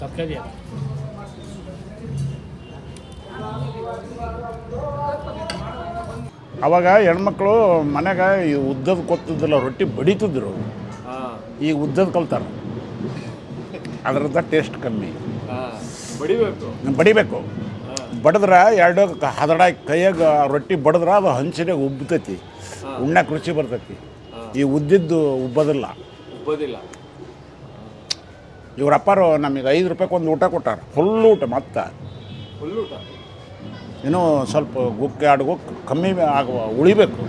ತರಕಾರಿ ಅವಾಗ ಹೆಣ್ಮಕ್ಳು ಮನೆಗೆ ಈ ಉದ್ದದ ಕೊತ್ತಿದ್ದಿಲ್ಲ, ರೊಟ್ಟಿ ಬಡಿತಿದ್ರು. ಈಗ ಉದ್ದದ ಕಲ್ತಾರೆ, ಅದರದ ಟೇಸ್ಟ್ ಕಮ್ಮಿ. ಬಡಿಬೇಕು. ಬಡಿದ್ರೆ ಎರಡು ಹದಡ ಕೈಯಾಗ ರೊಟ್ಟಿ ಬಡಿದ್ರೆ ಅದು ಹಂಚಿನಾಗ ಉಬ್ಬತೈತಿ, ಉಣ್ಣಕ್ಕೆ ರುಚಿ ಬರ್ತೈತಿ. ಈ ಉದ್ದಿದ್ದು ಉಬ್ಬೋದಿಲ್ಲ. ಇವ್ರ ಅಪ್ಪಾರು ನಮಗೆ 5 ರೂಪಾಯಿಗೆ ಒಂದು ಊಟ ಕೊಟ್ಟಾರ, ಫುಲ್ ಊಟ. ಮತ್ತು ಇನ್ನೂ ಸ್ವಲ್ಪ ಗುಕ್ಕೆ 2 ಗುಕ್ಕೆ ಕಮ್ಮಿ ಆಗುವ ಉಳಿಬೇಕು.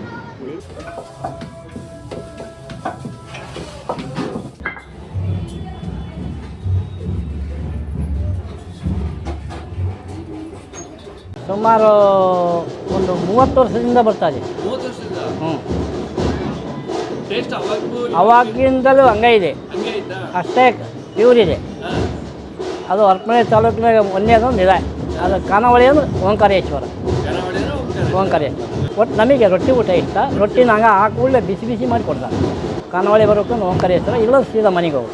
ಸುಮಾರು ಒಂದು 30 ವರ್ಷದಿಂದ ಬರ್ತಾ ಇದೆ. ಅವಾಗಿಂದಲೂ ಹಂಗೆ ಇದೆ, ಅಷ್ಟೇ ಪ್ಯೂರಿದೆ. ಅದು ಹರಪನಹಳ್ಳಿ ತಾಲೂಕಿನಾಗ ಒಂದೇದೊಂದು ಇದೆ, ಅದು ಖಾನಾವಳಿ ಅಂದ್ರೆ ಓಂಕಾರೇಶ್ವರ. ಒಟ್ಟು ನಮಗೆ ರೊಟ್ಟಿ ಊಟ ಇಷ್ಟ. ರೊಟ್ಟಿ ನಂಗೆ ಆ ಕೂಡಲೇ ಬಿಸಿ ಬಿಸಿ ಮಾಡಿ ಕೊಡ್ತಾರೆ. ಖಾನಾವಳಿ ಬರೋಕೆ ಓಂಕಾರೇಶ್ವರ, ಇಲ್ಲ ಸೀದಾ ಮನೆಗೆ ಹೋಗು.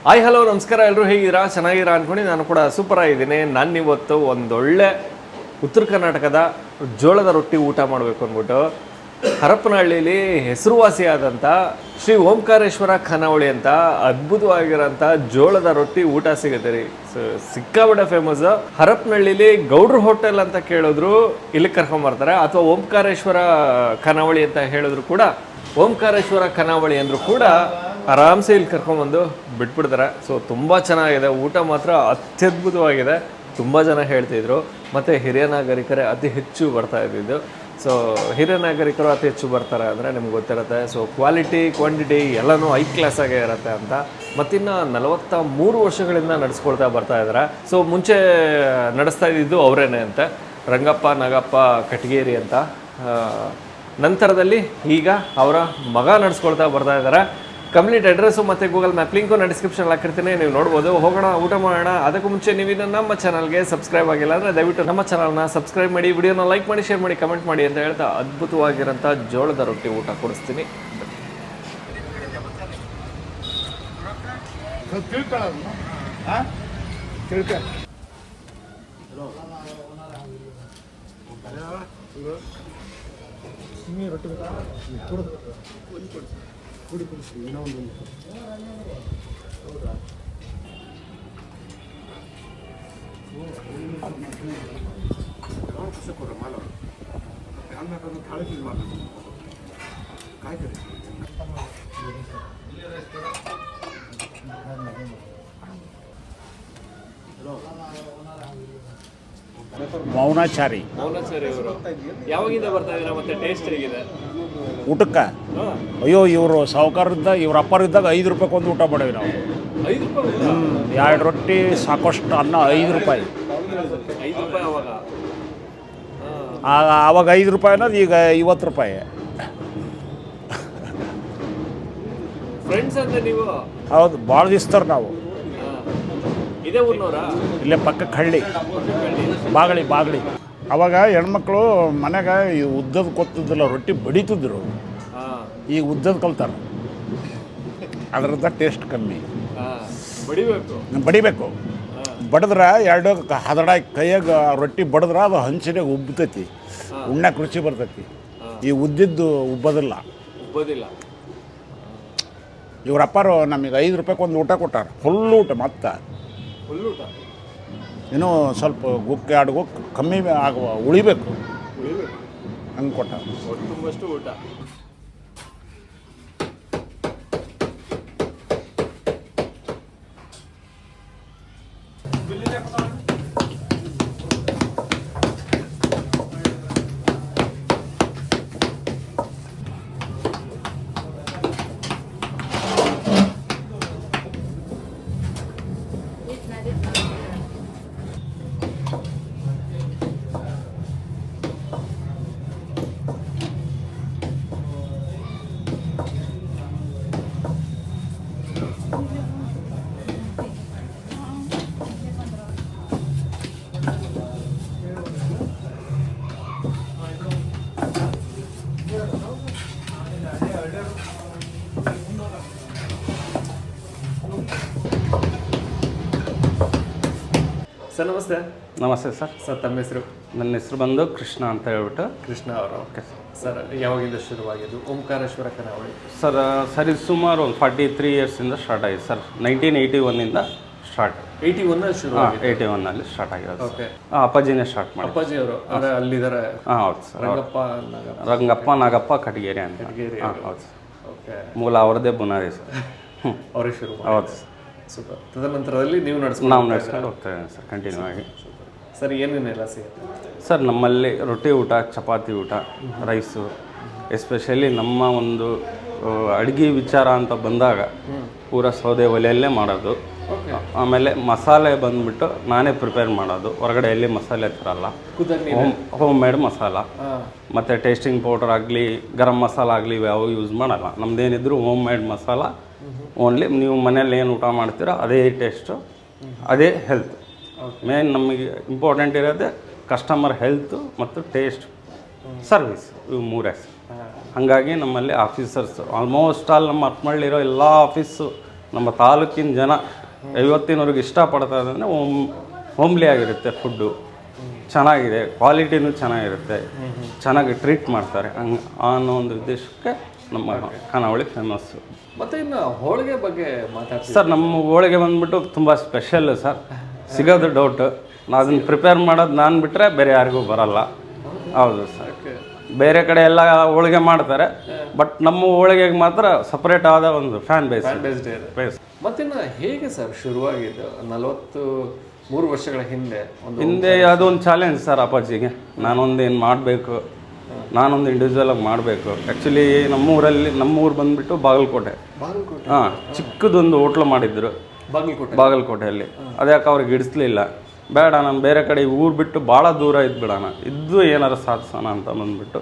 ಹಾಯ್ ಹಲೋ ನಮಸ್ಕಾರ, ಎಲ್ಲರೂ ಹೇಗಿದ್ದೀರಾ? ಚೆನ್ನಾಗಿದ್ದೀರಾ ಅಂದ್ಕೊಂಡು ನಾನು ಕೂಡ ಸೂಪರ್ ಆಗಿದ್ದೀನಿ. ನಾನು ಇವತ್ತು ಒಂದೊಳ್ಳೆ ಉತ್ತರ ಕರ್ನಾಟಕದ ಜೋಳದ ರೊಟ್ಟಿ ಊಟ ಮಾಡಬೇಕು ಅಂದ್ಬಿಟ್ಟು ಹರಪನಹಳ್ಳಿಲಿ ಹೆಸರುವಾಸಿಯಾದಂಥ ಶ್ರೀ ಓಂಕಾರೇಶ್ವರ ಖಾನಾವಳಿ ಅಂತ ಅದ್ಭುತವಾಗಿರೋಂಥ ಜೋಳದ ರೊಟ್ಟಿ ಊಟ ಸಿಗುತ್ತೆ ರೀ. ಸಿಕ್ಕಾಬಟ್ಟೆ ಫೇಮಸ್. ಹರಪನಹಳ್ಳಿಲಿ ಗೌಡ್ರ ಹೋಟೆಲ್ ಅಂತ ಕೇಳಿದ್ರು ಇಲ್ಲಿ ಕರ್ಕೊಂಬರ್ತಾರೆ, ಅಥವಾ ಓಂಕಾರೇಶ್ವರ ಖಾನಾವಳಿ ಅಂತ ಹೇಳಿದ್ರು ಕೂಡ, ಓಂಕಾರೇಶ್ವರ ಖಾನಾವಳಿ ಅಂದರೂ ಕೂಡ ಆರಾಮ್ಸೆ ಇಲ್ಲಿ ಕರ್ಕೊಂಬಂದು ಬಿಟ್ಬಿಡ್ತಾರೆ. ಸೊ ತುಂಬ ಚೆನ್ನಾಗಿದೆ, ಊಟ ಮಾತ್ರ ಅತ್ಯದ್ಭುತವಾಗಿದೆ. ತುಂಬ ಜನ ಹೇಳ್ತಿದ್ರು. ಮತ್ತು ಹಿರಿಯ ನಾಗರಿಕರೇ ಅತಿ ಹೆಚ್ಚು ಬರ್ತಾ ಇದ್ದಿದ್ದು. ಸೊ ಹಿರಿಯ ನಾಗರಿಕರು ಅತಿ ಹೆಚ್ಚು ಬರ್ತಾರೆ ಅಂದರೆ ನಿಮ್ಗೆ ಗೊತ್ತಿರುತ್ತೆ. ಸೊ ಕ್ವಾಲಿಟಿ ಕ್ವಾಂಟಿಟಿ ಎಲ್ಲನೂ ಹೈ ಕ್ಲಾಸಾಗೇ ಇರುತ್ತೆ ಅಂತ. ಮತ್ತಿನ್ನು 43 ವರ್ಷಗಳಿಂದ ನಡೆಸ್ಕೊಳ್ತಾ ಬರ್ತಾ ಇದ್ದಾರೆ. ಸೊ ಮುಂಚೆ ನಡೆಸ್ತಾ ಇದ್ದಿದ್ದು ಅವರೇನೆ ಅಂತೆ, ರಂಗಪ್ಪ ನಾಗಪ್ಪ ಕಟಗೇರಿ ಅಂತ. ನಂತರದಲ್ಲಿ ಈಗ ಅವರ ಮಗ ನಡೆಸ್ಕೊಳ್ತಾ ಬರ್ತಾ ಇದ್ದಾರೆ. ಕಂಪ್ಲೀಟ್ ಅಡ್ರೆಸ್ಸು ಮತ್ತು ಗೂಗಲ್ ಮ್ಯಾಪ್ ಲಿಂಕು ನಾನು ಡಿಸ್ಕ್ರಿಪ್ಷನಲ್ಲಿ ಹಾಕಿರ್ತೀನಿ, ನೀವು ನೋಡ್ಬೋದು. ಹೋಗೋಣ, ಊಟ ಮಾಡೋಣ. ಅದಕ್ಕೂ ಮುಂಚೆ ನೀವಿನ್ನು ನಮ್ಮ ಚಾನಲ್ಗೆ ಸಬ್ಸ್ಕ್ರೈಬ್ ಆಗಿಲ್ಲ ಅಂದರೆ ದಯವಿಟ್ಟು ನಮ್ಮ ಚಾನಲ್ನ ಸಬ್ಸ್ಕ್ರೈಬ್ ಮಾಡಿ, ವಿಡಿಯೋನ ಲೈಕ್ ಮಾಡಿ, ಶೇರ್ ಮಾಡಿ, ಕಮೆಂಟ್ ಮಾಡಿ ಅಂತ ಹೇಳ್ತಾ ಅದ್ಭುತವಾಗಿರೋಂಥ ಜೋಳದ ರೊಟ್ಟಿ ಊಟ ಕೊಡಿಸ್ತೀನಿ. ಮೌನಾಚಾರಿ ಅವರು ಯಾವಾಗಿಂದ ಬರ್ತಾ ಇದ್ದೀರಾ? ಮತ್ತೆ ಟೇಸ್ಟ್ ಹೇಗಿದೆ ಊಟಕ್ಕೆ? ಅಯ್ಯೋ, ಇವರು ಸಾವುಕಾರರಿದ್ದಾಗ, ಇವ್ರ ಅಪ್ಪರಿದ್ದಾಗ 5 ರೂಪಾಯಿಗೆ ಒಂದು ಊಟ ಮಾಡೇವಿ ನಾವು. 5 ರೂಪಾಯಿ? 2 ರೊಟ್ಟಿ ಸಾಕಷ್ಟು ಅನ್ನ 5 ರೂಪಾಯಿ. 5 ರೂಪಾಯಿ ಅವಾಗ? ಆವಾಗ 5 ರೂಪಾಯಿ ಅನ್ನೋದು ಈಗ 50 ರೂಪಾಯಿ. ಫ್ರೆಂಡ್ಸ್ ಅಂತ ನೀವು? ಹೌದು, ಭಾಳ ದಿವ್ಸ್ತಾರೆ ನಾವು. ಇದೇ ಊರಿನವರಾ? ಇಲ್ಲೇ ಪಕ್ಕಕ್ಕೆ ಹಳ್ಳಿ, ಬಾಗಳಿ. ಅವಾಗ ಹೆಣ್ಮಕ್ಳು ಮನೆಗೆ ಈ ಉದ್ದದ ಕೊತ್ತಿದ್ದಿಲ್ಲ, ರೊಟ್ಟಿ ಬಡಿತಿದ್ರು. ಈಗ ಉದ್ದದ ಕಲ್ತಾರೆ, ಅದರದ ಟೇಸ್ಟ್ ಕಮ್ಮಿ. ಬಡಿಬೇಕು. ಬಡಿದ್ರೆ ಎರಡು ಹದಡ ಕೈಯಾಗ ರೊಟ್ಟಿ ಬಡಿದ್ರೆ ಅದು ಹಂಚಿನಾಗ ಉಬ್ಬತೈತಿ, ಉಣ್ಣಕ್ಕೆ ರುಚಿ ಬರ್ತೈತಿ. ಈ ಉದ್ದಿದ್ದು ಉಬ್ಬೋದಿಲ್ಲ. ಇವ್ರ ಅಪ್ಪಾರು ನಮಗೆ 5 ರೂಪಾಯಿಗೆ ಒಂದು ಊಟ ಕೊಟ್ಟಾರ, ಫುಲ್ ಊಟ. ಮತ್ತು ಇನ್ನೂ ಸ್ವಲ್ಪ ಗುಕ್ಕೆ 2 ಗುಕ್ಕೆ ಕಮ್ಮಿ ಆಗುವ ಉಳಿಬೇಕು, ಹಂಗೆ ಕೊಟ್ಟ. ತುಂಬಷ್ಟು ಊಟ. ಸರ್ ನಮಸ್ತೆ. ನಮಸ್ತೆ ಸರ್. ಸರ್ ತಮ್ಮ ಹೆಸರು? ನನ್ನ ಹೆಸರು ಬಂದು ಕೃಷ್ಣ ಅಂತ ಹೇಳ್ಬಿಟ್ಟು. ಕೃಷ್ಣ ಅವರು. ಓಕೆ ಸರ್, ಯಾವಾಗಿಂದ ಶುರುವಾಗಿದ್ದು ಓಂಕಾರೇಶ್ವರ ಖಾನಾವಳಿ? ಸರಿ ಸುಮಾರು ಒಂದು 43 ಇಯರ್ಸಿಂದ ಸ್ಟಾರ್ಟ್ ಆಗಿದೆ ಸರ್. 1981ಇಂದ ಸ್ಟಾರ್ಟ್. 81 ಶುರು? 81ನಲ್ಲಿ ಸ್ಟಾರ್ಟ್ ಆಗಿರೋದು. ಓಕೆ. ಅಪ್ಪಾಜಿನೇ ಸ್ಟಾರ್ಟ್ ಮಾಡಿ. ಅಪ್ಪಾಜಿ ಅವರು ಅಲ್ಲಿದ್ದಾರೆ? ಹೌದು ಸರ್. ರಂಗಪ್ಪ ನಾಗಪ್ಪ ಕಟಗೇರಿ ಅಂತ. ಹೌದು ಸರ್. ಓಕೆ. ಮೂಲ ಅವ್ರದ್ದೇ ಬುನಾದಿ ಸರ್. ಅವರೇ ಶುರು? ಹೌದು ಸರ್. ಸೂಪರ್. ತದನಂತರದಲ್ಲಿ ನೀವು ನಾವು ನಡೆಸ್ಕೊಂಡು ಹೋಗ್ತಾ ಇದ್ದೀವಿ ಸರ್ ಕಂಟಿನ್ಯೂ ಆಗಿ. ಸರ್ ಏನೇನೆಲ್ಲ ಸಿಗುತ್ತೆ ಸರ್? ನಮ್ಮಲ್ಲಿ ರೊಟ್ಟಿ ಊಟ, ಚಪಾತಿ ಊಟ, ರೈಸು, ಎಸ್ಪೆಷಲಿ ನಮ್ಮ ಒಂದು ಅಡುಗೆ ವಿಚಾರ ಅಂತ ಬಂದಾಗ ಪೂರ ಸೌದೆ ಒಲೆಯಲ್ಲೇ ಮಾಡೋದು. ಆಮೇಲೆ ಮಸಾಲೆ ಬಂದುಬಿಟ್ಟು ನಾನೇ ಪ್ರಿಪೇರ್ ಮಾಡೋದು, ಹೊರಗಡೆ ಎಲ್ಲಿ ಮಸಾಲೆ ತರಲ್ಲ. ಹೋಮ್ ಮೇಡ್ ಮಸಾಲ ಮತ್ತು ಟೇಸ್ಟಿಂಗ್ ಪೌಡರ್ ಆಗಲಿ, ಗರಂ ಮಸಾಲ ಆಗಲಿ ಇವ್ಯಾವ ಯೂಸ್ ಮಾಡಲ್ಲ. ನಮ್ಮದೇನಿದ್ರು ಹೋಮ್ ಮೇಡ್ ಮಸಾಲ. ಓನ್ಲಿ ನೀವು ಮನೇಲಿ ಏನು ಊಟ ಮಾಡ್ತೀರೋ ಅದೇ ಟೇಸ್ಟು, ಅದೇ ಹೆಲ್ತ್. ಮೇನ್ ನಮಗೆ ಇಂಪಾರ್ಟೆಂಟ್ ಇರೋದೇ ಕಸ್ಟಮರ್ ಹೆಲ್ತು ಮತ್ತು ಟೇಸ್ಟ್, ಸರ್ವಿಸ್, ಇವು ಮೂರೇ. ಹಾಗಾಗಿ ನಮ್ಮಲ್ಲಿ ಆಫೀಸರ್ಸ್ ಆಲ್ಮೋಸ್ಟ್ ಆಲ್ ನಮ್ಮ ಹತ್ಮಳ್ಳಿರೋ ಎಲ್ಲ ಆಫೀಸು ನಮ್ಮ ತಾಲೂಕಿನ ಜನ ಇವತ್ತಿನವ್ರಿಗೆ ಇಷ್ಟಪಡ್ತಾ ಅಂದರೆ ಹೋಮ್ಲಿ ಆಗಿರುತ್ತೆ ಫುಡ್ಡು. ಚೆನ್ನಾಗಿದೆ, ಕ್ವಾಲಿಟಿನೂ ಚೆನ್ನಾಗಿರುತ್ತೆ, ಚೆನ್ನಾಗಿ ಟ್ರೀಟ್ ಮಾಡ್ತಾರೆ. ಹಂಗೆ ಅನ್ನೋ ಒಂದು ಉದ್ದೇಶಕ್ಕೆ ನಮ್ಮ ಖಾನಾವಳಿ ಫೇಮಸ್ಸು. ಮತ್ತು ಇನ್ನು ಹೋಳಿಗೆ ಬಗ್ಗೆ ಮಾತಾಡ್ತೀವಿ ಸರ್. ನಮ್ಮ ಹೋಳಿಗೆ ಬಂದ್ಬಿಟ್ಟು ತುಂಬ ಸ್ಪೆಷಲ್ಲು ಸರ್. ಸಿಗೋದು ಡೌಟು. ಅದನ್ನು ಪ್ರಿಪೇರ್ ಮಾಡೋದು ನಾನು ಬಿಟ್ಟರೆ ಬೇರೆ ಯಾರಿಗೂ ಬರಲ್ಲ. ಹೌದು ಸರ್. ಬೇರೆ ಕಡೆ ಎಲ್ಲ ಹೋಳಿಗೆ ಮಾಡ್ತಾರೆ, ಬಟ್ ನಮ್ಮ ಹೋಳಿಗೆಗೆ ಮಾತ್ರ ಸಪ್ರೇಟ್ ಆದ ಒಂದು ಫ್ಯಾನ್ ಬೇಸ್ ಇದೆ. ಮತ್ತಿನ್ನು ಹೇಗೆ ಸರ್ ಶುರುವಾಗಿದ್ದು? 43 ವರ್ಷಗಳ ಹಿಂದೆ ಅದೊಂದು ಚಾಲೆಂಜ್ ಸರ್ ಅಪ್ಪಾಜಿಗೆ. ನಾನೊಂದು ಏನು ಮಾಡಬೇಕು, ನಾನೊಂದು ಇಂಡಿವಿಜುವಲಾಗಿ ಮಾಡಬೇಕು. ಆ್ಯಕ್ಚುಲಿ ನಮ್ಮೂರು ಬಂದುಬಿಟ್ಟು ಬಾಗಲಕೋಟೆ. ಹಾಂ, ಚಿಕ್ಕದೊಂದು ಹೋಟ್ಲು ಮಾಡಿದ್ರು ಬಾಗಲಕೋಟೆಯಲ್ಲಿ. ಅದ್ಯಾಕೆ ಅವ್ರಿಗೆ ಹಿಡಿಸ್ಲಿಲ್ಲ. ಬೇಡ, ನಾನು ಬೇರೆ ಕಡೆ ಊರು ಬಿಟ್ಟು ಭಾಳ ದೂರ ಇದ್ಬಿಡೋಣ, ಇದ್ದು ಏನಾರು ಸಾಧಿಸೋಣ ಅಂತ ಬಂದುಬಿಟ್ಟು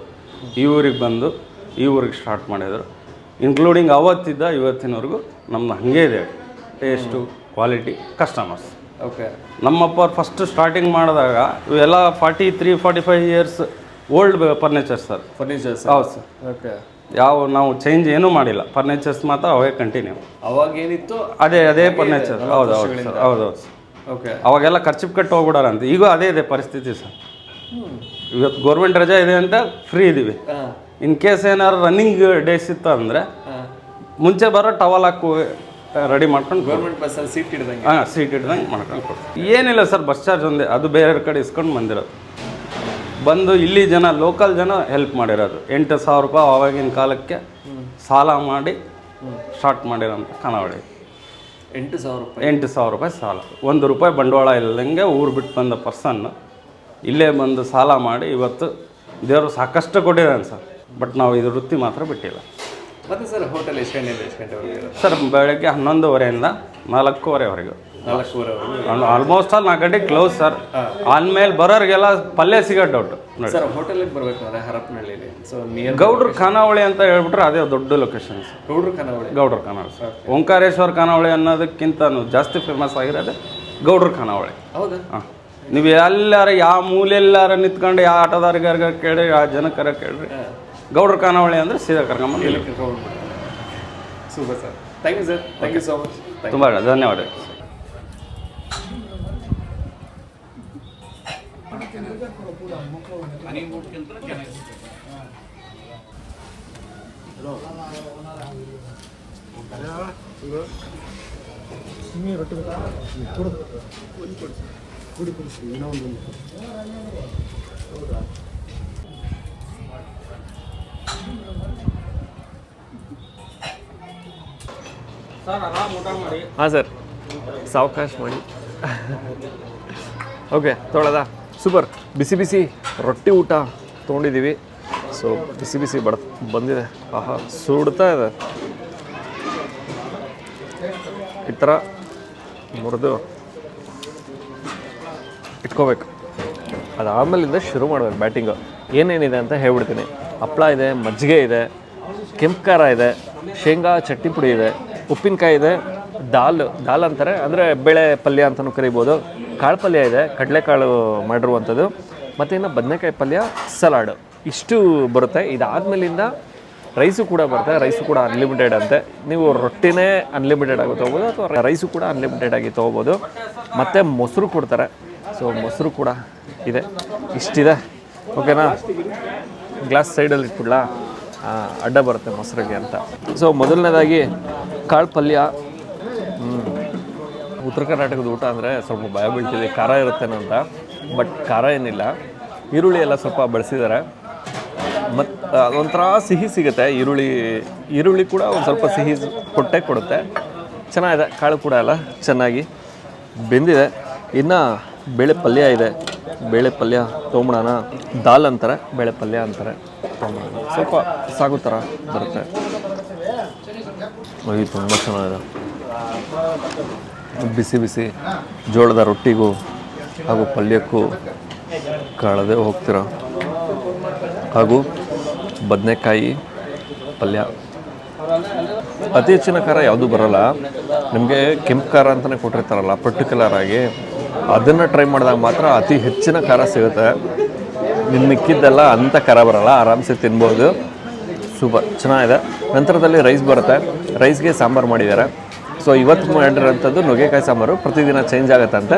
ಈ ಊರಿಗೆ ಬಂದು ಈ ಊರಿಗೆ ಸ್ಟಾರ್ಟ್ ಮಾಡಿದರು. ಇನ್ಕ್ಲೂಡಿಂಗ್ ಅವತ್ತಿದ್ದ ಇವತ್ತಿನವರೆಗೂ ನಮ್ಮದು ಹಾಗೇ ಇದೆ, ಟೇಸ್ಟು, ಕ್ವಾಲಿಟಿ, ಕಸ್ಟಮರ್ಸ್. ಓಕೆ. ನಮ್ಮಪ್ಪ ಫಸ್ಟ್ ಸ್ಟಾರ್ಟಿಂಗ್ ಮಾಡಿದಾಗ ಇವೆಲ್ಲ 43-45 years old furnitures sir. Furnitures? ಹೌದು ಸರ್. ಓಕೆ. ನಾವು ಚೇಂಜ್ ಏನೂ ಮಾಡಿಲ್ಲ. ಫರ್ನಿಚರ್ಸ್ ಮಾತ್ರ ಅವೇ ಕಂಟಿನ್ಯೂ. ಅವಾಗ ಏನಿತ್ತು ಅದೇ ಫರ್ನಿಚರ್. ಹೌದು ಸರ್. ಹೌದು. ಓಕೆ. ಅವಾಗೆಲ್ಲ ಖರ್ಚು ಕಟ್ಟು ಹೋಗ್ಬಿಡಾರ ಅಂತ. ಈಗ ಅದೇ ಇದೆ ಪರಿಸ್ಥಿತಿ ಸರ್. ಇವತ್ತು ಗೌರ್ಮೆಂಟ್ ರಜೆ ಇದೆ ಅಂತ ಫ್ರೀ ಇದ್ದೀವಿ. ಇನ್ ಕೇಸ್ ಏನಾದ್ರು ರನ್ನಿಂಗ್ ಡೇಸ್ ಇತ್ತು ಅಂದರೆ ಮುಂಚೆ ಬರೋ ಟವಲ್ ಹಾಕಿ ರೆಡಿ ಮಾಡ್ಕೊಂಡು ಗೌರ್ಮೆಂಟ್ ಬಸ್ಸಲ್ಲಿ ಸೀಟ್ ಹಿಡ್ದಂಗೆ. ಹಾಂ, ಸೀಟ್ ಹಿಡ್ದಂಗೆ ಮಾಡ್ಕೊಂಡು ಕೊಡ್ತೀವಿ. ಏನಿಲ್ಲ ಸರ್, ಬಸ್ ಚಾರ್ಜ್ ಒಂದೇ, ಅದು ಬೇರೆ ಕಡೆ ಇಸ್ಕೊಂಡು ಬಂದಿರೋದು. ಬಂದು ಇಲ್ಲಿ ಜನ, ಲೋಕಲ್ ಜನ ಹೆಲ್ಪ್ ಮಾಡಿರೋದು. 8,000 ರೂಪಾಯಿ ಆವಾಗಿನ ಕಾಲಕ್ಕೆ ಸಾಲ ಮಾಡಿ ಸ್ಟಾರ್ಟ್ ಮಾಡಿರೋಂಥ ಖಾನಾವಳಿ. 8,000 ರೂಪಾಯಿ ಸಾಲ, 1 ರೂಪಾಯಿ ಬಂಡವಾಳ ಇಲ್ಲದಂಗೆ ಊರು ಬಿಟ್ಟು ಬಂದ ಪರ್ಸನ್ನು ಇಲ್ಲೇ ಬಂದು ಸಾಲ ಮಾಡಿ ಇವತ್ತು ದೇವರು ಸಾಕಷ್ಟು ಕೊಟ್ಟಿದ್ದಾನೆ ಸರ್. ಬಟ್ ನಾವು ಇದು ವೃತ್ತಿ ಮಾತ್ರ ಬಿಟ್ಟಿಲ್ಲ. ಮತ್ತು ಸರ್ ಹೋಟೆಲ್ ಎಷ್ಟು ಗಂಟೆವರೆಗೆ? ಸರ್ ಬೆಳಗ್ಗೆ 11:30ಇಂದ 4:15ವರೆಗೂ. 4:15 ಆಲ್ಮೋಸ್ಟ್ ಆಲ್ 4 ಗಂಟೆಗೆ ಕ್ಲೋಸ್ ಸರ್. ಆನ್ಮೇಲೆ ಬರೋರಿಗೆಲ್ಲ ಪಲ್ಯ ಸಿಗೋ ಡೌಟ್. ಸರ್ ಹೋಟೆಲಿಗೆ ಬರಬೇಕಂದ್ರೆ ಹರಪನಹಳ್ಳಿಲಿ ಗೌಡ್ರ ಖಾನಾವಳಿ ಅಂತ ಹೇಳ್ಬಿಟ್ರೆ ಅದೇ ದೊಡ್ಡ ಲೊಕೇಶನ್ ಸರ್. ಗೌಡ್ರ ಖಾನಾವಳಿ ಸರ್. ಓಂಕಾರೇಶ್ವರ ಖಾನಾವಳಿ ಅನ್ನೋದಕ್ಕಿಂತ ಜಾಸ್ತಿ ಫೇಮಸ್ ಆಗಿರೋದು ಗೌಡ್ರ ಖಾನಾವಳಿ. ಹೌದಾ? ಹಾಂ. ನೀವು ಎಲ್ಲಾರ ಯಾವ ಮೂಲೆಲ್ಲಾರ ನಿಂತ್ಕೊಂಡು ಯಾವ ಆಟೋದಾರಿಗಾರ ಕೇಳಿ, ಯಾವ ಜನಕ್ಕರ ಕೇಳ್ರಿ, ಗೌಡ್ರ ಖಾನಾವಳಿ ಅಂದರೆ ಸೀದಾ ಕರ್ಕೊಂಬಂದು ಇಲ್ಲಿ. Super sir. Thank you sir. Thank you so much. ತುಂಬ ಧನ್ಯವಾದ. ಹಾಂ ಸರ್, ಸಾವಕಾಶ ಮಾಡಿ. ಓಕೆ, ತೊಗೊಳ್ಳೋದಾ? ಸೂಪರ್. ಬಿಸಿ ಬಿಸಿ ರೊಟ್ಟಿ ಊಟ ತೊಗೊಂಡಿದ್ದೀವಿ. ಸೊ ಬಿಸಿ ಬಿಸಿ ಬಂದಿದೆ. ಆಹಾ, ಸುಡ್ತಾ ಇದೆ. ಈ ಥರ ಮುರಿದು ಇಟ್ಕೋಬೇಕು. ಅದಾದಮೇಲಿಂದ ಶುರು ಮಾಡಬೇಕು ಬ್ಯಾಟಿಂಗು. ಏನೇನಿದೆ ಅಂತ ಹೇಳ್ಬಿಡ್ತೀನಿ. ಹಪ್ಪಳ ಇದೆ, ಮಜ್ಜಿಗೆ ಇದೆ, ಕೆಂಪು ಖಾರ ಇದೆ, ಶೇಂಗಾ ಚಟ್ನಿ ಪುಡಿ ಇದೆ, ಉಪ್ಪಿನಕಾಯಿ ಇದೆ, ದಾಲ್ ಅಂತಾರೆ, ಅಂದರೆ ಬೇಳೆ ಪಲ್ಯ ಅಂತಲೂ ಕರಿಬೋದು, ಕಾಳು ಪಲ್ಯ ಇದೆ, ಕಡಲೆಕಾಳು ಮಾಡಿರುವಂಥದ್ದು, ಮತ್ತು ಇನ್ನು ಬದನೆಕಾಯಿ ಪಲ್ಯ, ಸಲಾಡು, ಇಷ್ಟು ಬರುತ್ತೆ. ಇದಾದಮೇಲಿಂದ ರೈಸು ಕೂಡ ಬರುತ್ತೆ. ರೈಸು ಕೂಡ ಅನ್ಲಿಮಿಟೆಡ್ ಅಂತೆ. ನೀವು ರೊಟ್ಟಿನೇ ಅನ್ಲಿಮಿಟೆಡ್ ಆಗಿ ತೊಗೋಬೋದು ಅಥವಾ ರೈಸು ಕೂಡ ಅನ್ಲಿಮಿಟೆಡ್ ಆಗಿ ತೊಗೋಬೋದು. ಮತ್ತು ಮೊಸರು ಕೊಡ್ತಾರೆ. ಸೊ ಮೊಸರು ಕೂಡ ಇದೆ, ಇಷ್ಟಿದೆ. ಓಕೆನಾ, ಗ್ಲಾಸ್ ಸೈಡಲ್ಲಿ ಇಟ್ಬಿಡ್ಲಾ, ಅಡ್ಡ ಬರುತ್ತೆ ಮೊಸರಿಗೆ ಅಂತ. ಸೊ ಮೊದಲನೇದಾಗಿ ಕಾಳು ಪಲ್ಯ. ಉತ್ತರ ಕರ್ನಾಟಕದ ಊಟ ಅಂದರೆ ಸ್ವಲ್ಪ ಭಯ ಬೀಳ್ತಿದೆ, ಖಾರ ಇರುತ್ತೇನೋ ಅಂತ. ಬಟ್ ಖಾರ ಏನಿಲ್ಲ, ಈರುಳ್ಳಿ ಎಲ್ಲ ಸ್ವಲ್ಪ ಬಳಸಿದ್ದಾರೆ. ಮತ್ತು ಅದೊಂಥರ ಸಿಹಿ ಸಿಗುತ್ತೆ. ಈರುಳ್ಳಿ ಕೂಡ ಒಂದು ಸ್ವಲ್ಪ ಸಿಹಿ ಕೊಡುತ್ತೆ. ಚೆನ್ನಾಗಿದೆ. ಕಾಳು ಕೂಡ ಎಲ್ಲ ಚೆನ್ನಾಗಿ ಬೆಂದಿದೆ. ಇನ್ನು ಬೇಳೆ ಪಲ್ಯ ಇದೆ. ಬೇಳೆ ಪಲ್ಯ ತೊಗೊಂಬಿಡೋಣ. ದಾಲ್ ಅಂತಾರೆ, ಬೇಳೆ ಪಲ್ಯ ಅಂತಾರೆ. ತೊಗೊಂಬಿಡೋಣ. ಸ್ವಲ್ಪ ಸಾಗು ಥರ ಬರುತ್ತೆ. ಇದು ತುಂಬ ಚೆನ್ನಾಗಿದೆ. ಬಿಸಿ ಬಿಸಿ ಜೋಳದ ರೊಟ್ಟಿಗೂ ಹಾಗೂ ಪಲ್ಯಕ್ಕೂ ಕಳೆದೇ ಹೋಗ್ತೀರ. ಹಾಗೂ ಬದನೆಕಾಯಿ ಪಲ್ಯ. ಅತಿ ಹೆಚ್ಚಿನ ಖಾರ ಯಾವುದೂ ಬರೋಲ್ಲ. ನಿಮಗೆ ಕೆಂಪು ಖಾರ ಅಂತಲೇ ಕೊಟ್ಟಿರ್ತಾರಲ್ಲ ಪರ್ಟಿಕ್ಯುಲರ್ ಆಗಿ, ಅದನ್ನು ಟ್ರೈ ಮಾಡಿದಾಗ ಮಾತ್ರ ಅತಿ ಹೆಚ್ಚಿನ ಖಾರ ಸಿಗುತ್ತೆ. ಇನ್ನು ಮಿಕ್ಕಿದ್ದೆಲ್ಲ ಅಂಥ ಖಾರ ಬರೋಲ್ಲ, ಆರಾಮ್ಸೆ ತಿನ್ಬೋದು. ಸೂಪರ್ ಚೆನ್ನಾಗಿದೆ. ನಂತರದಲ್ಲಿ ರೈಸ್ ಬರುತ್ತೆ. ರೈಸ್ಗೆ ಸಾಂಬಾರು ಮಾಡಿದ್ದಾರೆ. ಸೊ ಇವತ್ತು ಮಾಡಿರೋಂಥದ್ದು ನುಗ್ಗೆಕಾಯಿ ಸಾಂಬಾರು. ಪ್ರತಿದಿನ ಚೇಂಜ್ ಆಗುತ್ತಂತೆ.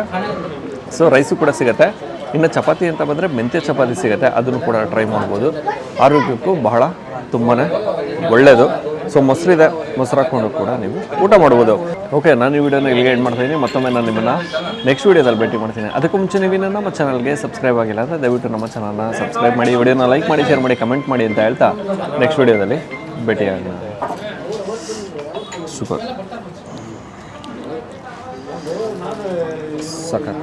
ಸೊ ರೈಸು ಕೂಡ ಸಿಗುತ್ತೆ. ಇನ್ನು ಚಪಾತಿ ಅಂತ ಬಂದರೆ ಮೆಂತ್ಯ ಚಪಾತಿ ಸಿಗುತ್ತೆ, ಅದನ್ನು ಕೂಡ ಟ್ರೈ ಮಾಡ್ಬೋದು. ಆರೋಗ್ಯಕ್ಕೂ ಬಹಳ ತುಂಬಾ ಒಳ್ಳೆಯದು. ಸೊ ಮೊಸರಿದೆ, ಮೊಸರು ಹಾಕ್ಕೊಂಡು ಕೂಡ ನೀವು ಊಟ ಮಾಡ್ಬೋದು. ಓಕೆ, ನಾನು ಈ ವಿಡಿಯೋನ ಇಲ್ಲಿಗೆ ಎಂಡ್ ಮಾಡ್ತಾಯಿದ್ದೀನಿ. ಮತ್ತೊಮ್ಮೆ ನಾನು ನಿಮ್ಮನ್ನು ನೆಕ್ಸ್ಟ್ ವೀಡಿಯೋದಲ್ಲಿ ಭೇಟಿ ಮಾಡ್ತೀನಿ. ಅದಕ್ಕೂ ಮುಂಚೆ ನೀವು ನಮ್ಮ ಚಾನಲ್ಗೆ ಸಬ್ಸ್ಕ್ರೈಬ್ ಆಗಿಲ್ಲ ಅಂದರೆ ದಯವಿಟ್ಟು ನಮ್ಮ ಚಾನಲ್ನ ಸಬ್ಸ್ಕ್ರೈಬ್ ಮಾಡಿ, ವಿಡಿಯೋನ ಲೈಕ್ ಮಾಡಿ, ಶೇರ್ ಮಾಡಿ, ಕಮೆಂಟ್ ಮಾಡಿ ಅಂತ ಹೇಳ್ತಾ ನೆಕ್ಸ್ಟ್ ವೀಡಿಯೋದಲ್ಲಿ ಭೇಟಿಯಾಗೋಣ. ಸೂಪರ್ ಸಖತ್.